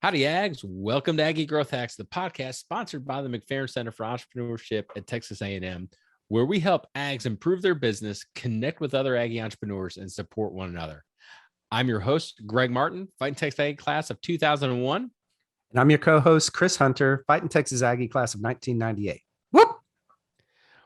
Howdy Ags, welcome to Aggie Growth Hacks, the podcast sponsored by the McFerrin Center for Entrepreneurship at Texas A&M, where we help Ags improve their business, connect with other Aggie entrepreneurs, and support one another. I'm your host, Greg Martin, Fighting Texas Aggie class of 2001. And I'm your co-host, Chris Hunter, Fighting Texas Aggie class of 1998. Whoop!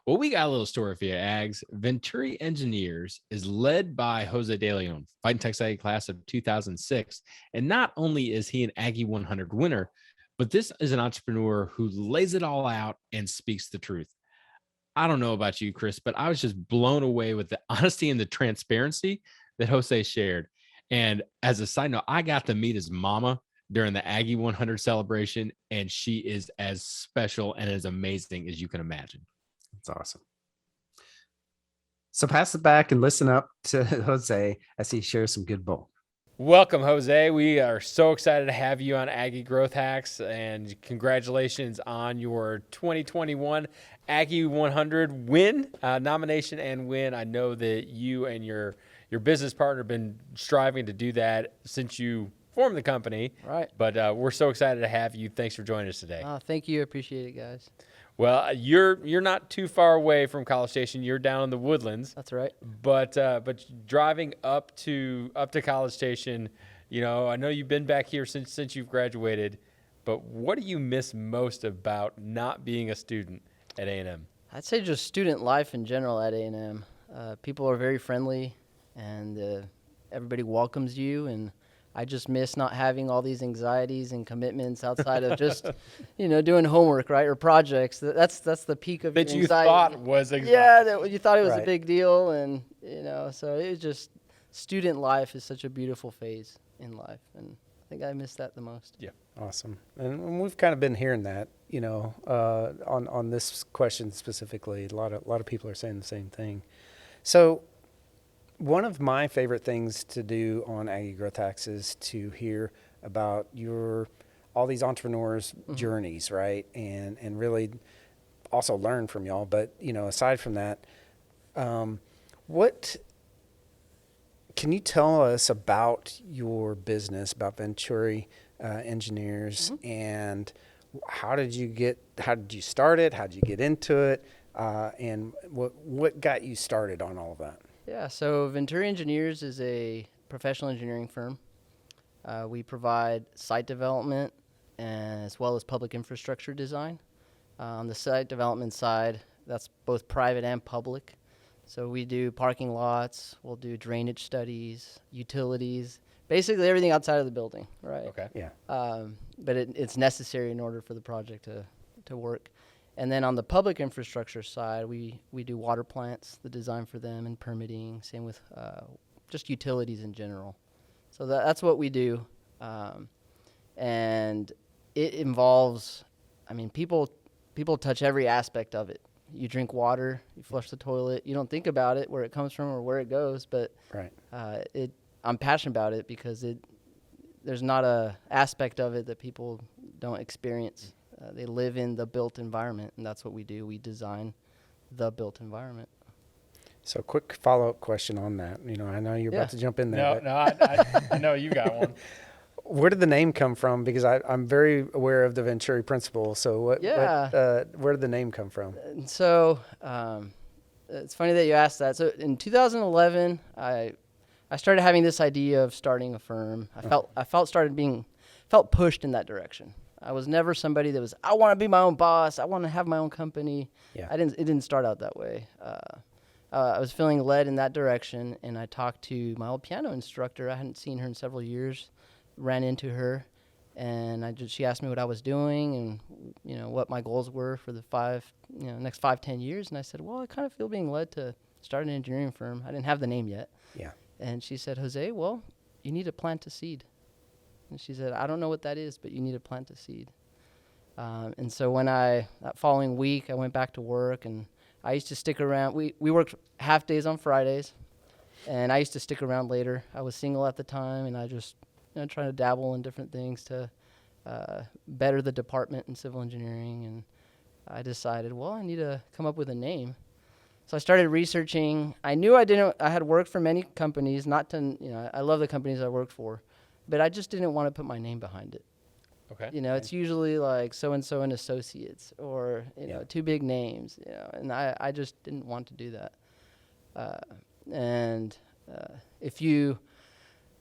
Well, we got a little story for you, Ags. Venturi Engineers is led by Jose De Leon, Fighting Texas Aggie class of 2006. And not only is he an Aggie 100 winner, but this is an entrepreneur who lays it all out and speaks the truth. I don't know about you, Chris, but I was just blown away with the honesty and the transparency that Jose shared. And as a side note, I got to meet his mama during the Aggie 100 celebration, and she is as special and as amazing as you can imagine. That's awesome. So pass it back and listen up to Jose as he shares some good bull. Welcome, Jose. We are so excited to have you on Aggie Growth Hacks, and congratulations on your 2021 Aggie 100 win, nomination and win. I know that you and your business partner have been striving to do that since you formed the company. Right. But we're so excited to have you. Thanks for joining us today. Thank you. Appreciate it, guys. Well, you're not too far away from College Station. You're down in the Woodlands. That's right. But driving up to College Station, you know, I know you've been back here since you've graduated. But what do you miss most about not being a student at A&M? I'd say just student life in general at A&M. People are very friendly, and everybody welcomes you. And I just miss not having all these anxieties and commitments outside of just, doing homework, right, or projects. That's the peak of that your you anxiety. thought was anxiety. Yeah, that you thought it was Right. a big deal, and so it was just student life is such a beautiful phase in life, and I think I miss that the most. Yeah. Awesome. And we've kind of been hearing that, on this question specifically. A lot of people are saying the same thing. So one of my favorite things to do on Aggie Growth Hacks is to hear about all these entrepreneurs' journeys, right? And really also learn from y'all. But, aside from that, what can you tell us about your business, about Venturi Engineers, and how did you start it? How did you get into it? And what got you started on all of that? Yeah, so Venturi Engineers is a professional engineering firm. We provide site development as well as public infrastructure design. On the site development side, that's both private and public. So we do parking lots, we'll do drainage studies, utilities, basically everything outside of the building, right? Okay. Yeah. But it's necessary in order for the project to work. And then on the public infrastructure side, we do water plants, the design for them, and permitting. Same with just utilities in general. So that's what we do. And it involves, people touch every aspect of it. You drink water, you flush the toilet. You don't think about it, where it comes from or where it goes. But Right. I'm passionate about it because there's not a aspect of it that people don't experience. They live in the built environment, and that's what we do. We design the built environment. So quick follow-up question on that. I know you're about to jump in there. I know you got one. Where did the name come from? Because I'm very aware of the Venturi principle. So where did the name come from? And so it's funny that you asked that. So in 2011, I started having this idea of starting a firm. I felt pushed in that direction. I was never somebody that was, I want to be my own boss. I want to have my own company. Yeah. It didn't start out that way. I was feeling led in that direction, and I talked to my old piano instructor. I hadn't seen her in several years. Ran into her, and she asked me what I was doing and what my goals were for the next 5-10 years. And I said, well, I kind of feel being led to start an engineering firm. I didn't have the name yet. Yeah. And she said, Jose, well, you need to plant a seed. And she said, I don't know what that is, but you need to plant a seed. And so that following week, I went back to work, and I used to stick around. We worked half days on Fridays, and I used to stick around later. I was single at the time, and I just trying to dabble in different things to better the department in civil engineering. And I decided, well, I need to come up with a name. So I started researching. I knew I had worked for many companies, I love the companies I worked for, but I just didn't want to put my name behind it. Okay. You know, it's usually like so and so and associates, or two big names. And I just didn't want to do that.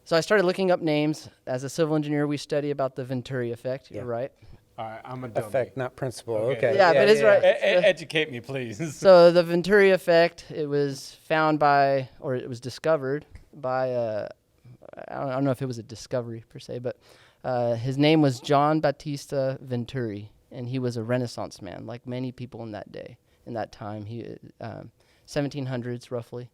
So I started looking up names. As a civil engineer, we study about the Venturi effect. Yeah. You're right. All right, I'm a dummy. Effect, not principle. Okay. Yeah, but it's right. Educate me, please. So the Venturi effect, it was found by, or it was discovered by, I don't know if it was a discovery per se, but his name was John Battista Venturi, and he was a Renaissance man, like many people in that day, in that time. He 1700s roughly.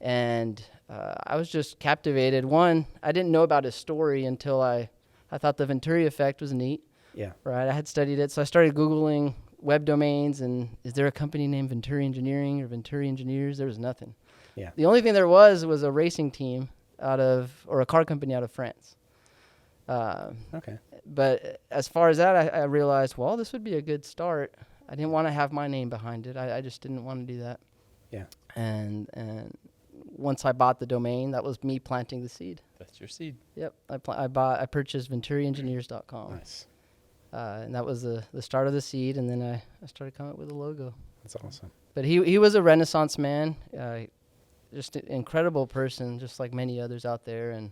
And I was just captivated. One, I didn't know about his story until I thought the Venturi effect was neat. Yeah. Right. I had studied it. So I started Googling web domains, and is there a company named Venturi Engineering or Venturi Engineers? There was nothing. Yeah. The only thing there was a racing team or a car company out of France. Okay. But as far as that, I realized, well, this would be a good start. I didn't want to have my name behind it. I just didn't want to do that. Yeah. And once I bought the domain, that was me planting the seed. That's your seed. Yep. I purchased VenturiEngineers.com. Nice. And that was the start of the seed, and then I started coming up with a logo. That's awesome. But he was a Renaissance man, just an incredible person, just like many others out there. And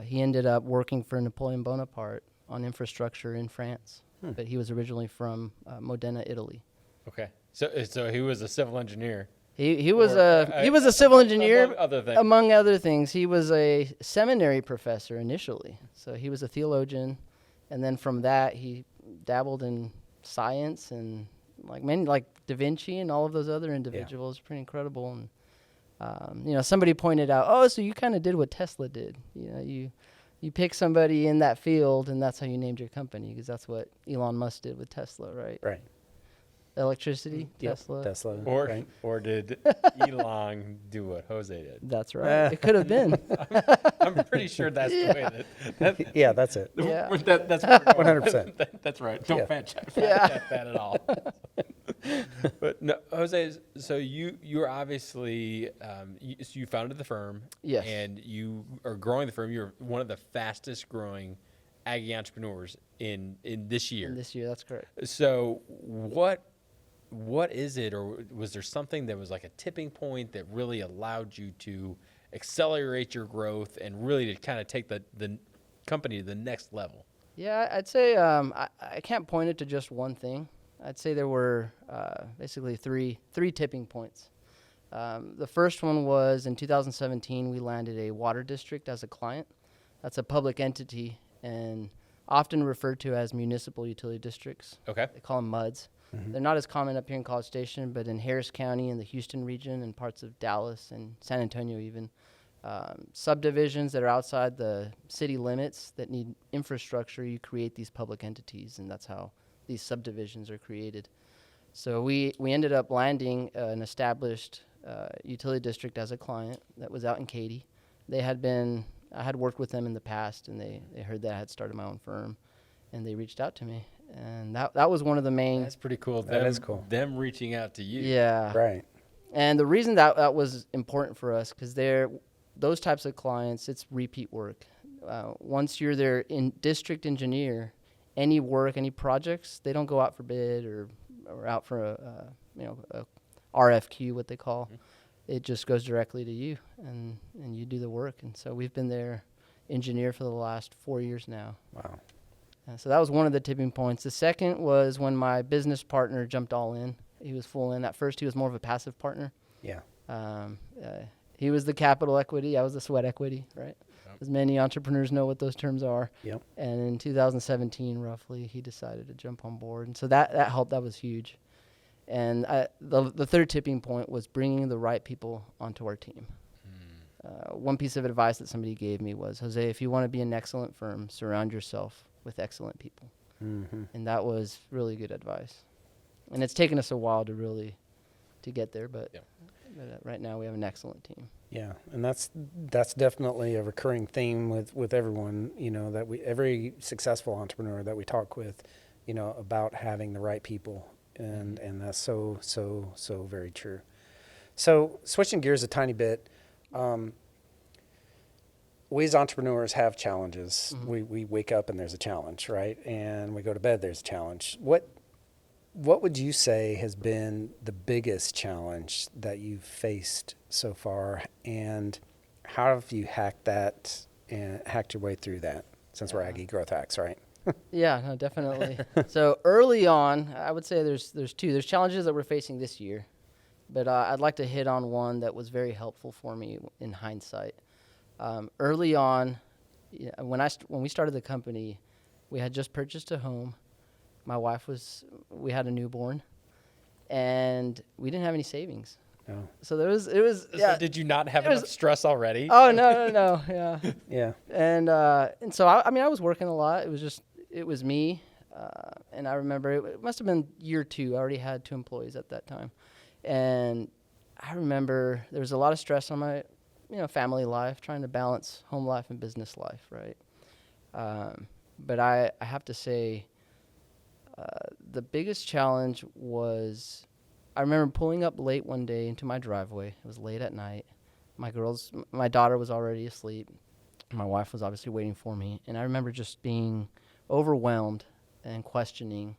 he ended up working for Napoleon Bonaparte on infrastructure in France. But he was originally from Modena, Italy. Okay. So he was a civil engineer. He was a civil engineer, among other things. Among other things. He was a seminary professor initially. So he was a theologian. And then from that, he dabbled in science and like Da Vinci and all of those other individuals. Pretty incredible. And somebody pointed out, oh, so you kind of did what Tesla did. You pick somebody in that field, and that's how you named your company, because that's what Elon Musk did with Tesla, right? Right. Electricity, Yep. Tesla. Tesla. Or right. or did Elon do what Jose did? That's right. It could have been. I'm pretty sure that's the way that Yeah, that's it. Yeah. that's 100%. That's right. Don't Yeah. fact check Yeah. that at all. But no, Jose. So you're obviously you founded the firm. Yes. And you are growing the firm. You're one of the fastest growing Aggie entrepreneurs in this year. In this year, that's correct. So what is it, or was there something that was like a tipping point that really allowed you to accelerate your growth and really to kind of take the company to the next level? Yeah, I'd say I can't point it to just one thing. I'd say there were basically three tipping points. The first one was in 2017, we landed a water district as a client. That's a public entity and often referred to as municipal utility districts. Okay. They call them MUDs. Mm-hmm. They're not as common up here in College Station, but in Harris County and the Houston region and parts of Dallas and San Antonio even, subdivisions that are outside the city limits that need infrastructure, you create these public entities, and that's how these subdivisions are created. So we ended up landing an established utility district as a client that was out in Katy. I had worked with them in the past, and they heard that I had started my own firm, and they reached out to me. And that was one of the main... That's pretty cool. That is cool. Them reaching out to you. Yeah. Right. And the reason that was important for us, because those types of clients, it's repeat work. Once you're their district engineer, any work, any projects, they don't go out for bid or out for a RFQ, what they call. Mm-hmm. It just goes directly to you, and you do the work. And so we've been their engineer for the last 4 years now. Wow. So that was one of the tipping points. The second was when my business partner jumped all in. He was full in. At first, he was more of a passive partner. Yeah. He was the capital equity. I was the sweat equity, right? Yep. As many entrepreneurs know what those terms are. Yep. And in 2017, roughly, he decided to jump on board. And so that helped. That was huge. And the third tipping point was bringing the right people onto our team. One piece of advice that somebody gave me was, Jose, if you want to be an excellent firm, surround yourself with excellent people. Mm-hmm. And that was really good advice. And it's taken us a while to get there, but right now we have an excellent team. Yeah, and that's definitely a recurring theme with everyone, that every successful entrepreneur that we talk with, about having the right people, and that's so very true. So switching gears a tiny bit, we as entrepreneurs have challenges. We wake up and there's a challenge, right? And we go to bed, there's a challenge. What would you say has been the biggest challenge that you've faced so far, and how have you hacked that and hacked your way through that? Since we're Aggie Growth Hacks, right? Yeah, no, definitely. So early on, I would say there's two. There's challenges that we're facing this year, but I'd like to hit on one that was very helpful for me in hindsight. Early on, when we started the company, we had just purchased a home. My wife we had a newborn, and we didn't have any savings. No. So it was. Yeah. So did you not have enough stress already? Oh no, yeah. Yeah. And so I was working a lot. It was me, and I remember it must have been year 2. I already had 2 employees at that time, and I remember there was a lot of stress on my, family life, trying to balance home life and business life, right? But I have to say, the biggest challenge was, I remember pulling up late one day into my driveway. It was late at night. My daughter was already asleep. My wife was obviously waiting for me. And I remember just being overwhelmed and questioning,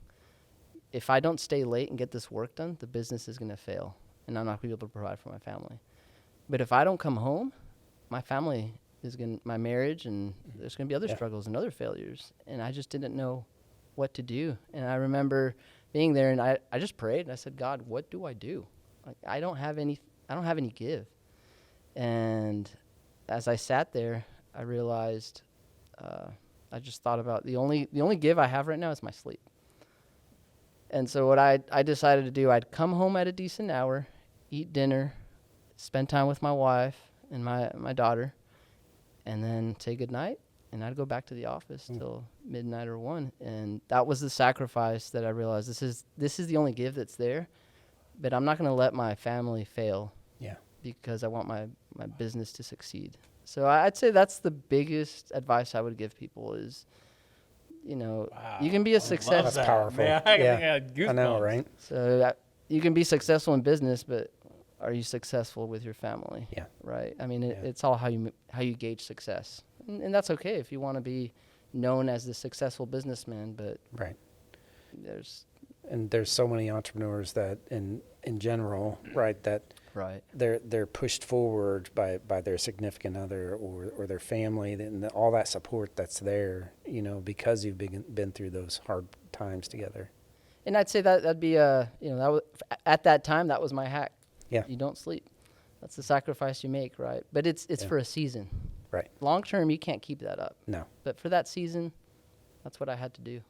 if I don't stay late and get this work done, the business is going to fail, and I'm not going to be able to provide for my family. But if I don't come home, my family my marriage, and there's going to be other struggles and other failures. And I just didn't know what to do. And I remember being there, and I just prayed, and I said, God, what do I do? Like, I don't have any give. And as I sat there, I realized, I just thought about the only give I have right now is my sleep. And so what I decided to do, I'd come home at a decent hour, eat dinner, spend time with my wife and my daughter, and then say goodnight. And I'd go back to the office till midnight or 1. And that was the sacrifice that I realized, this is the only give that's there. But I'm not going to let my family fail. Yeah. Because I want my business to succeed. So I'd say that's the biggest advice I would give people is, you can be a success. That's powerful. Man, I know, right? So you can be successful in business, but are you successful with your family? Yeah. Right. I mean, it's all how you gauge success, and that's okay if you want to be known as the successful businessman. But right. There's so many entrepreneurs that in general, right, that right. they're pushed forward by their significant other or their family, and all that support that's there, because you've been through those hard times together. And I'd say that'd be that was, at that time, that was my hack. Yeah. You don't sleep. That's the sacrifice you make, right? But it's for a season. Right. Long term, you can't keep that up. No. But for that season, that's what I had to do.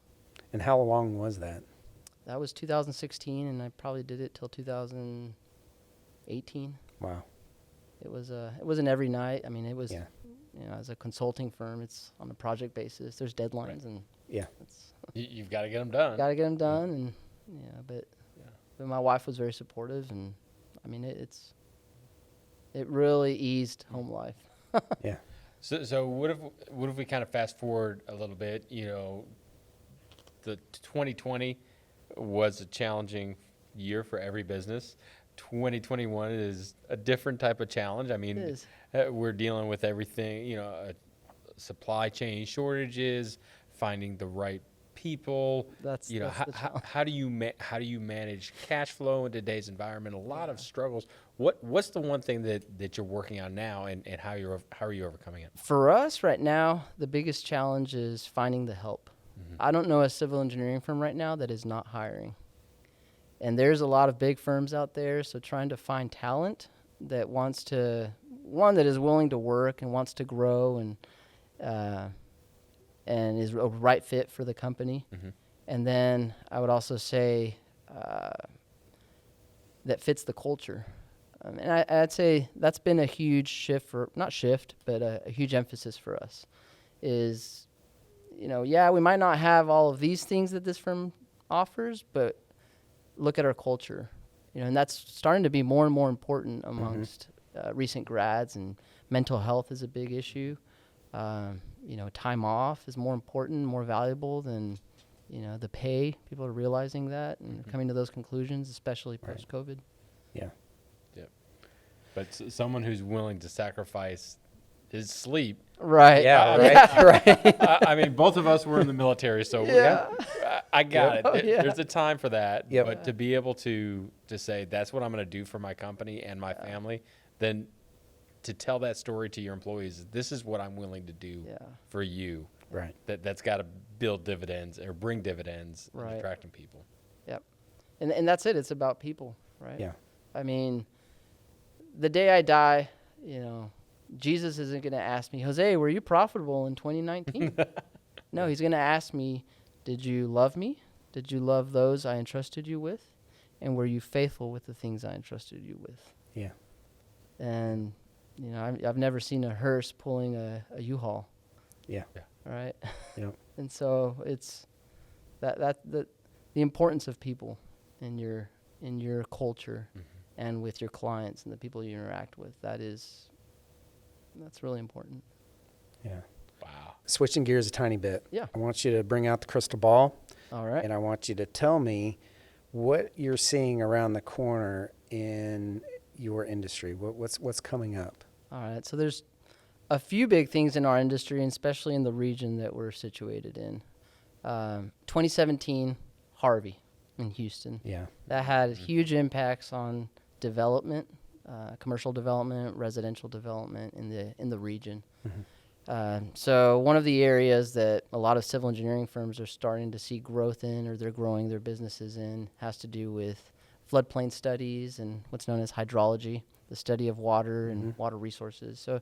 And how long was that? That was 2016, and I probably did it till 2018. Wow. It wasn't every night. I mean, it was, Yeah. As a consulting firm, it's on a project basis. There's deadlines, and yeah, You've got to get them done. Got to get them done, and but my wife was very supportive, and I mean, it really eased home life. Yeah. So what if we kind of fast forward a little bit? The 2020 was a challenging year for every business. 2021 is a different type of challenge. I mean, we're dealing with everything, supply chain shortages, finding the right people. That's how do you manage cash flow in today's environment? A lot of struggles. What's the one thing that you're working on now, and how are you overcoming it? For us right now, the biggest challenge is finding the help. Mm-hmm. I don't know a civil engineering firm right now that is not hiring. And there's a lot of big firms out there, so trying to find talent that that is willing to work and wants to grow and is a right fit for the company. Mm-hmm. And then I would also say that fits the culture. And I'd say that's been a huge shift but a huge emphasis for us is, we might not have all of these things that this firm offers, but look at our culture, and that's starting to be more and more important amongst recent grads, and mental health is a big issue. Time off is more important, more valuable than, the pay. People are realizing that and coming to those conclusions, especially post-COVID. Yeah. Yeah. But someone who's willing to sacrifice his sleep. Right. Yeah, Yeah. right. I mean, both of us were in the military, so I got it. Oh, yeah. There's a time for that. Yep. But to be able to say that's what I'm going to do for my company and my family, then to tell that story to your employees, this is what I'm willing to do for you. Right. That's got to build dividends or bring dividends in Right. attracting people. Yep. And that's it. It's about people, right? Yeah. I mean, the day I die, Jesus isn't going to ask me, Jose, were you profitable in 2019? No, he's going to ask me, did you love me? Did you love those I entrusted you with? And were you faithful with the things I entrusted you with? Yeah. And, I've never seen a hearse pulling a U-Haul. Yeah. Right? Yep. And so it's the importance of people in your culture and with your clients and the people you interact with. That's really important. Yeah. Wow. Switching gears a tiny bit. Yeah. I want you to bring out the crystal ball, All right. and I want you to tell me what you're seeing around the corner in your industry. What's coming up? All right. So there's a few big things in our industry, and especially in the region that we're situated in. 2017, Harvey in Houston. Yeah. That had huge impacts on development, commercial development, residential development in the region. So one of the areas that a lot of civil engineering firms are starting to see growth in, or they're growing their businesses in, has to do with floodplain studies and what's known as hydrology, the study of water and water resources. So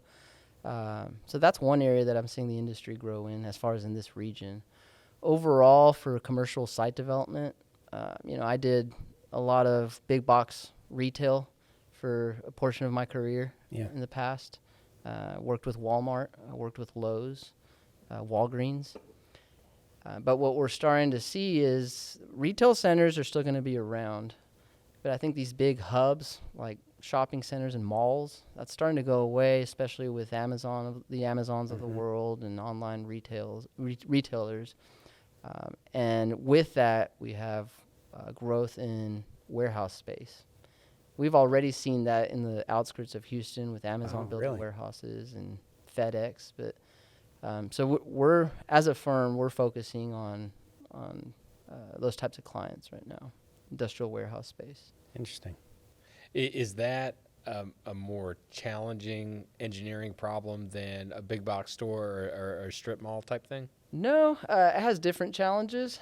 that's one area that I'm seeing the industry grow in as far as in this region. Overall, for commercial site development, I did a lot of big box retail for a portion of my career in the past. Worked with Walmart, I worked with Lowe's, Walgreens. But what we're starting to see is retail centers are still going to be around. But I think these big hubs, like shopping centers and malls, that's starting to go away, especially with the Amazons of the world and online retailers. And with that, we have growth in warehouse space. We've already seen that in the outskirts of Houston with Amazon building warehouses and FedEx. But so we're as a firm, we're focusing on those types of clients right now, industrial warehouse space. Interesting. Is that a more challenging engineering problem than a big box store or a strip mall type thing? No, it has different challenges.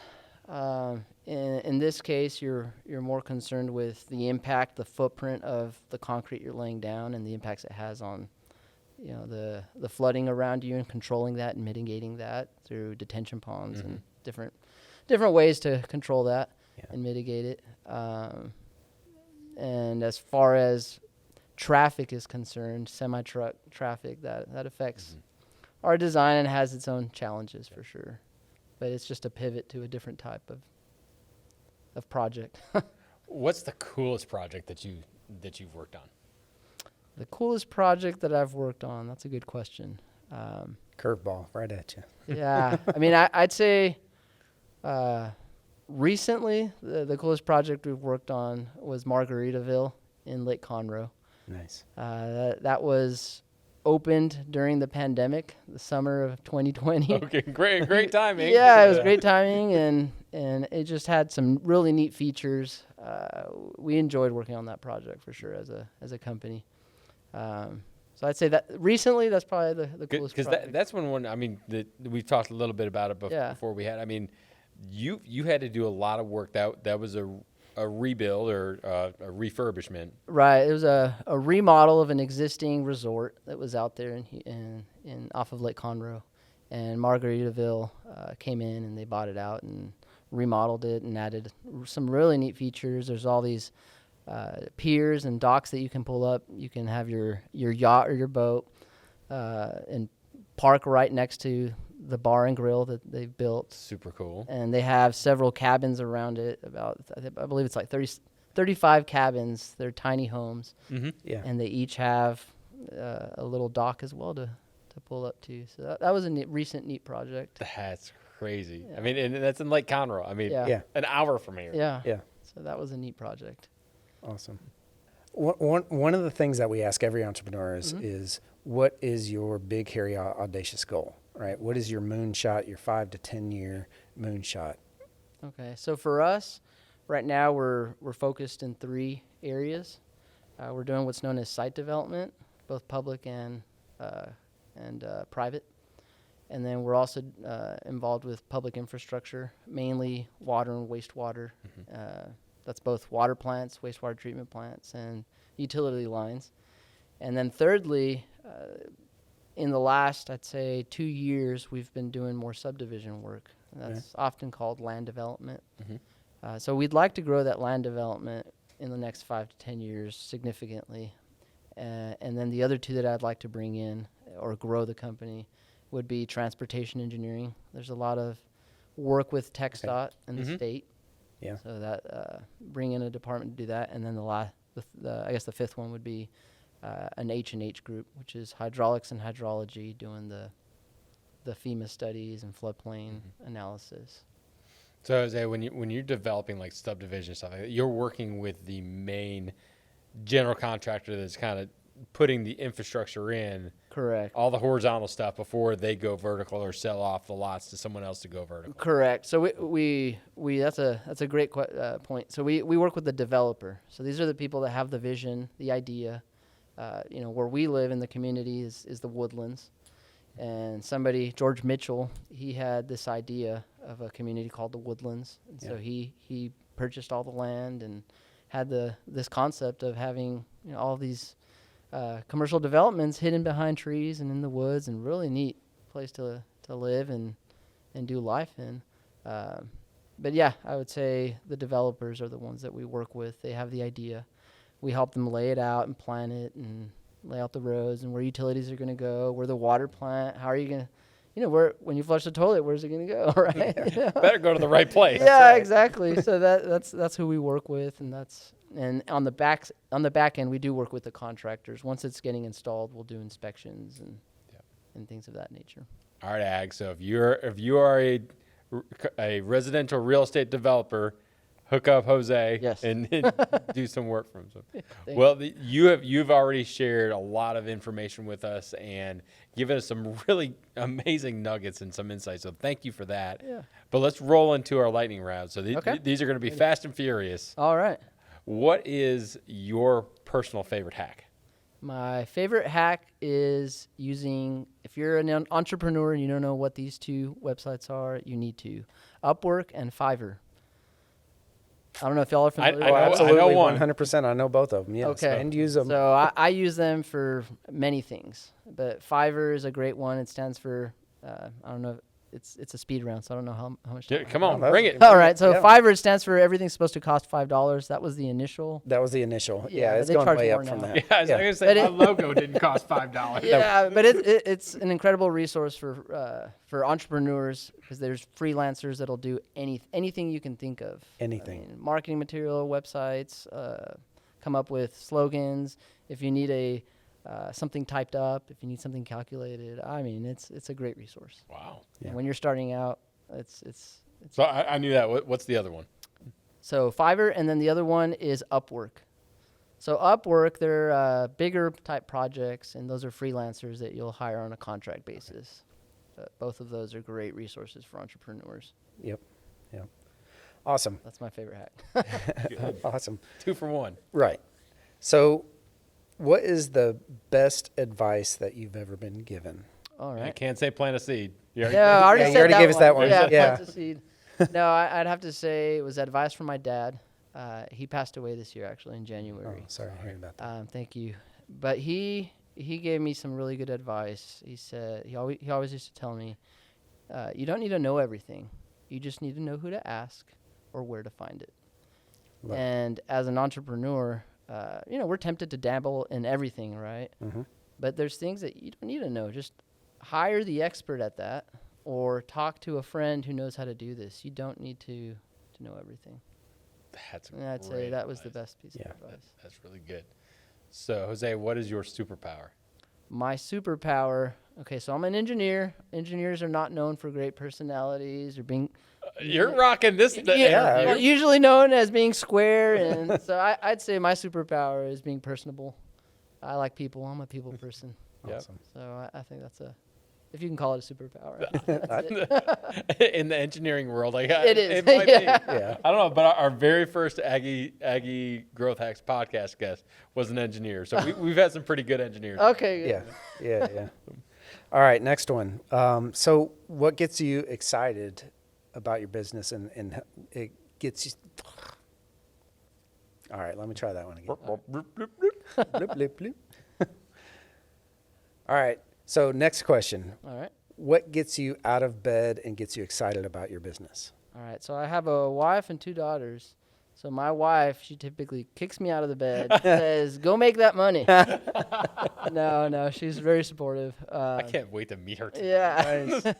In this case, you're more concerned with the impact, the footprint of the concrete you're laying down, and the impacts it has on, the flooding around you, and controlling that and mitigating that through detention ponds and different ways to control that and mitigate it. And as far as traffic is concerned, semi-truck traffic, that affects our design and has its own challenges for sure. But it's just a pivot to a different type of project. What's the coolest project that you've worked on? The coolest project that I've worked on, that's a good question. Curveball right at you. Yeah. I mean, I'd say recently the coolest project we've worked on was Margaritaville in Lake Conroe. Nice. That was opened during the pandemic, the summer of 2020. Okay, great timing. Yeah, it was great timing, and it just had some really neat features. We enjoyed working on that project for sure as a company. So I'd say that recently that's probably the coolest project. Because that's when I mean we've talked a little bit about it before we had. I mean, you had to do a lot of work. That was a rebuild or a refurbishment. Right. It was a remodel of an existing resort that was out there in off of Lake Conroe, and Margaritaville came in and they bought it out and remodeled it and added some really neat features. There's all these piers and docks that you can pull up. You can have your yacht or your boat and park right next to the bar and grill that they've built. Super cool. And they have several cabins around it. I believe it's like 35 cabins. They're tiny homes. Mm-hmm. Yeah. And they each have a little dock as well to pull up to. So that was a recent neat project. That's crazy. Yeah. I mean, and that's in Lake Conroe. I mean, an hour from here. Yeah. Yeah. So that was a neat project. Awesome. One of the things that we ask every entrepreneur is what is your big, hairy, audacious goal, right? What is your moonshot, your 5 to 10 year moonshot? Okay, so for us, right now we're focused in 3 areas. We're doing what's known as site development, both public and private. And then we're also involved with public infrastructure, mainly water and wastewater. That's both water plants, wastewater treatment plants, and utility lines. And then thirdly, in the last, I'd say, 2 years, we've been doing more subdivision work. And that's often called land development. So we'd like to grow that land development in the next 5 to 10 years significantly. And then the other 2 that I'd like to bring in or grow the company would be transportation engineering. There's a lot of work with TxDOT in the state. Yeah. So that bring in a department to do that. And then I guess the 5th one would be an H&H group, which is hydraulics and hydrology, doing the FEMA studies and floodplain analysis. So Jose, when you're developing like subdivision stuff, you're working with the main general contractor that's kind of putting the infrastructure in. Correct. All the horizontal stuff before they go vertical or sell off the lots to someone else to go vertical. Correct. So we that's a great point. So we work with the developer. So these are the people that have the vision, the idea. Where we live in the community is the Woodlands. And George Mitchell, he had this idea of a community called the Woodlands. And so he purchased all the land and had this concept of having all these commercial developments hidden behind trees and in the woods, and really neat place to live and do life in. But yeah, I would say the developers are the ones that we work with. They have the idea. We help them lay it out and plan it and lay out the roads and where utilities are going to go, where the water plant, how are you going to, when you flush the toilet, where's it going to go, right? Better go to the right place. Yeah, exactly. So that's who we work with, and on the back end, we do work with the contractors. Once it's getting installed, we'll do inspections and things of that nature. All right, Ag. So if you are a residential real estate developer, hook up Jose and do some work for him. So, well, you've already shared a lot of information with us and given us some really amazing nuggets and some insights. So thank you for that. Yeah. But let's roll into our lightning round. So these are going to be fast and furious. All right. What is your personal favorite hack? My favorite hack is if you're an entrepreneur and you don't know what these 2 websites are, you need to. Upwork and Fiverr. I don't know if y'all are familiar. Absolutely, I know one. 100%. I know both of them. Yes, okay. And use them. So I use them for many things, but Fiverr is a great one. It stands for I don't know. It's a speed round, so I don't know how much. Yeah, come on, bring it. All right. So Fiverr stands for everything's supposed to cost $5. That was the initial. Yeah, it's going way up from that. Yeah, I was going to say my logo didn't cost $5. Yeah, but it's an incredible resource for entrepreneurs because there's freelancers that'll do anything you can think of. Anything. Marketing material, websites, come up with slogans. If you need something typed up, if you need something calculated, it's a great resource. Wow. Yeah. When you're starting out, it's. So I knew that. What's the other one? So Fiverr, and then the other one is Upwork. So Upwork, they're bigger type projects, and those are freelancers that you'll hire on a contract basis. But both of those are great resources for entrepreneurs. Yep. Awesome. That's my favorite hack. Awesome. 2 for 1. Right. So, what is the best advice that you've ever been given? All right. I can't say plant a seed. I already said you already that gave us that one. Yeah. Yeah. Plant a seed. No, I'd have to say it was advice from my dad. He passed away this year, actually, in January. Oh, sorry to hear about that. Thank you. But he gave me some really good advice. He said he always used to tell me, you don't need to know everything. You just need to know who to ask or where to find it. Right. And as an entrepreneur, we're tempted to dabble in everything, right? Mm-hmm. But there's things that you don't need to know. Just hire the expert at that, or talk to a friend who knows how to do this. You don't need to know everything. I'd say that was the best piece of advice. That's really good. So, Jose, what is your superpower? My superpower. Okay, so I'm an engineer. Engineers are not known for great personalities or being. You're rocking this. Usually known as being square, and so I'd say my superpower is being personable. I like people. I'm a people person. Yep. Awesome. So I think that's if you can call it a superpower. That's it. In the engineering world, like It is. it might Yeah. be. Yeah. I don't know, but our very first Aggie Growth Hacks podcast guest was an engineer, so we've had some pretty good engineers. Okay. Yeah. Yeah. All right, next one. So what gets you excited about your business and it gets you... All right, let me try that one again. Bloop, bloop, bloop. All right, so next question. All right. What gets you out of bed and gets you excited about your business? All right. So I have a wife and 2 daughters. So my wife, she typically kicks me out of the bed, says, "Go make that money." No, she's very supportive. I can't wait to meet her. Today. Yeah.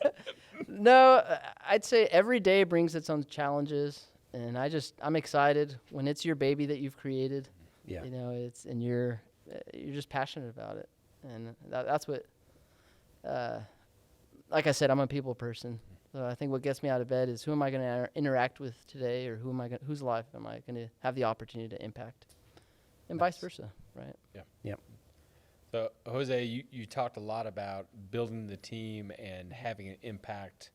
No, I'd say every day brings its own challenges, and I'm excited when it's your baby that you've created. Yeah. You know, and you're just passionate about it, and that's what. Like I said, I'm a people person. So I think what gets me out of bed is who am I going to interact with today, or whose life am I going to have the opportunity to impact, and vice versa, right? Yeah. Yep. So Jose, you talked a lot about building the team and having an impact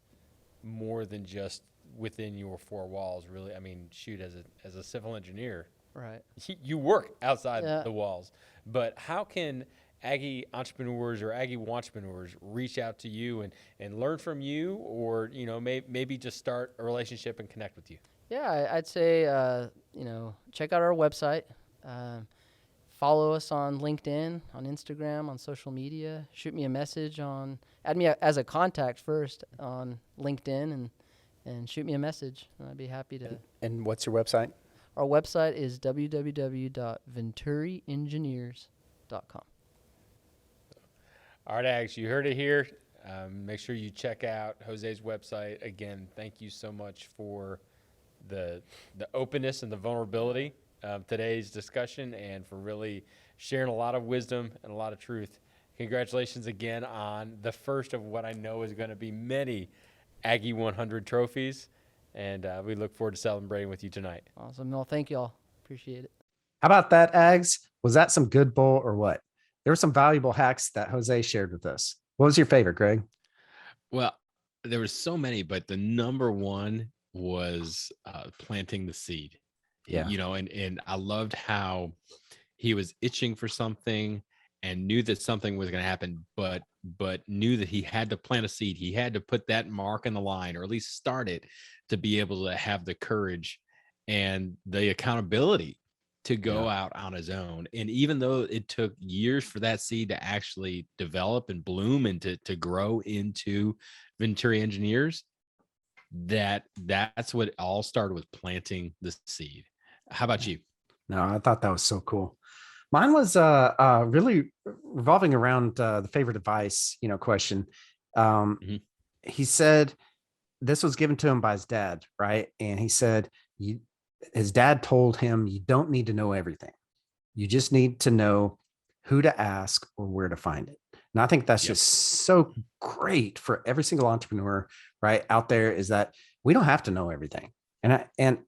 more than just within your 4 walls. Really, I mean, shoot, as a civil engineer, Right. you work outside Yeah. the walls. But how can Aggie entrepreneurs or Aggie wantrepreneurs reach out to you and learn from you, or maybe just start a relationship and connect with you? Yeah, I'd say check out our website, follow us on LinkedIn, on Instagram, on social media. Shoot me a message add me as a contact first on LinkedIn, and shoot me a message, and I'd be happy to. And what's your website? Our website is www.venturiengineers.com. All right, Ags, you heard it here. Make sure you check out Jose's website. Again, thank you so much for the openness and the vulnerability of today's discussion, and for really sharing a lot of wisdom and a lot of truth. Congratulations again on the first of what I know is going to be many Aggie 100 trophies, and we look forward to celebrating with you tonight. Awesome. No, thank you all. Appreciate it. How about that, Ags? Was that some good bull or what? There were some valuable hacks that Jose shared with us. What was your favorite, Greg? Well, there were so many, but the number one was planting the seed. Yeah. And I loved how he was itching for something and knew that something was going to happen, but knew that he had to plant a seed. He had to put that mark in the line, or at least start it, to be able to have the courage and the accountability to go out on his own. And even though it took years for that seed to actually develop and bloom and to grow into Venturi Engineers, that's what it all started, with planting the seed. How about you? No, I thought that was so cool. Mine was really revolving around the favorite advice, question. He said this was given to him by his dad, right? And he said his dad told him, you don't need to know everything. You just need to know who to ask or where to find it. And I think that's just so great for every single entrepreneur right out there, is that we don't have to know everything. And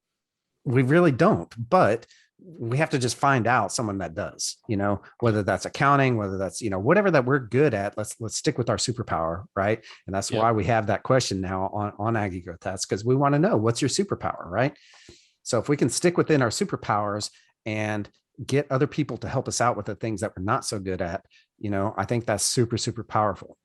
we really don't, but we have to just find out someone that does, whether that's accounting, whether that's, whatever that we're good at. Let's stick with our superpower. Right. And that's why we have that question now on Aggie Growth Hacks, because we want to know, what's your superpower, right? So if we can stick within our superpowers and get other people to help us out with the things that we're not so good at, I think that's super, super powerful.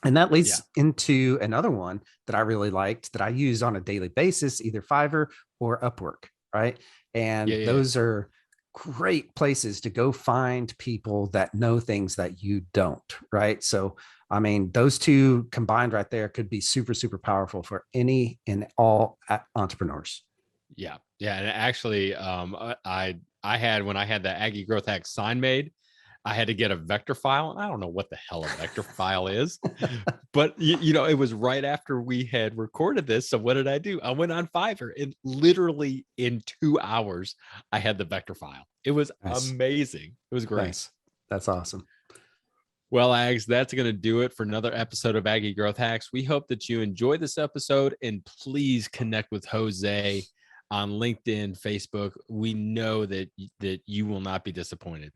And that leads into another one that I really liked, that I use on a daily basis, either Fiverr or Upwork, right? And those are great places to go find people that know things that you don't, right? So, I mean, those two combined right there could be super, super powerful for any and all entrepreneurs. Yeah. And actually, I had, when I had the Aggie Growth Hack sign made, I had to get a vector file, and I don't know what the hell a vector file is, but it was right after we had recorded this. So what did I do? I went on Fiverr, and literally in 2 hours, I had the vector file. It was amazing. It was great. Nice. That's awesome. Well, Ags, that's going to do it for another episode of Aggie Growth Hacks. We hope that you enjoyed this episode, and please connect with Jose on LinkedIn, Facebook. We know that you will not be disappointed.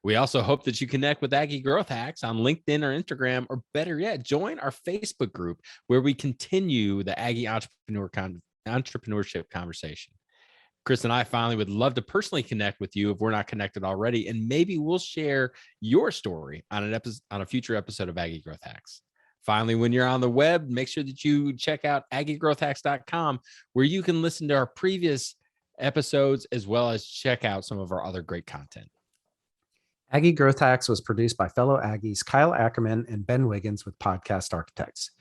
We also hope that you connect with Aggie Growth Hacks on LinkedIn or Instagram, or better yet, join our Facebook group where we continue the Aggie entrepreneurship conversation. Chris and I finally would love to personally connect with you if we're not connected already, and maybe we'll share your story on a future episode of Aggie Growth Hacks. Finally, when you're on the web, make sure that you check out aggiegrowthhacks.com, where you can listen to our previous episodes as well as check out some of our other great content. Aggie Growth Hacks was produced by fellow Aggies Kyle Ackerman and Ben Wiggins with Podcast Architects.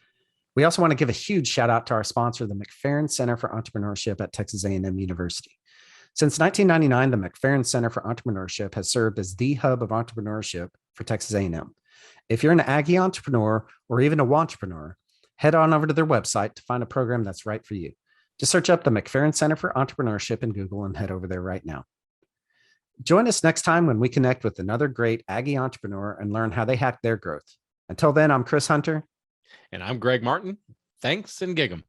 We also want to give a huge shout out to our sponsor, the McFerrin Center for Entrepreneurship at Texas A&M University. Since 1999, the McFerrin Center for Entrepreneurship has served as the hub of entrepreneurship for Texas A&M. If you're an Aggie entrepreneur or even a wantrepreneur, head on over to their website to find a program that's right for you. Just search up the McFerrin Center for Entrepreneurship in Google and head over there right now. Join us next time when we connect with another great Aggie entrepreneur and learn how they hack their growth. Until then, I'm Chris Hunter. And I'm Greg Martin. Thanks and gig 'em.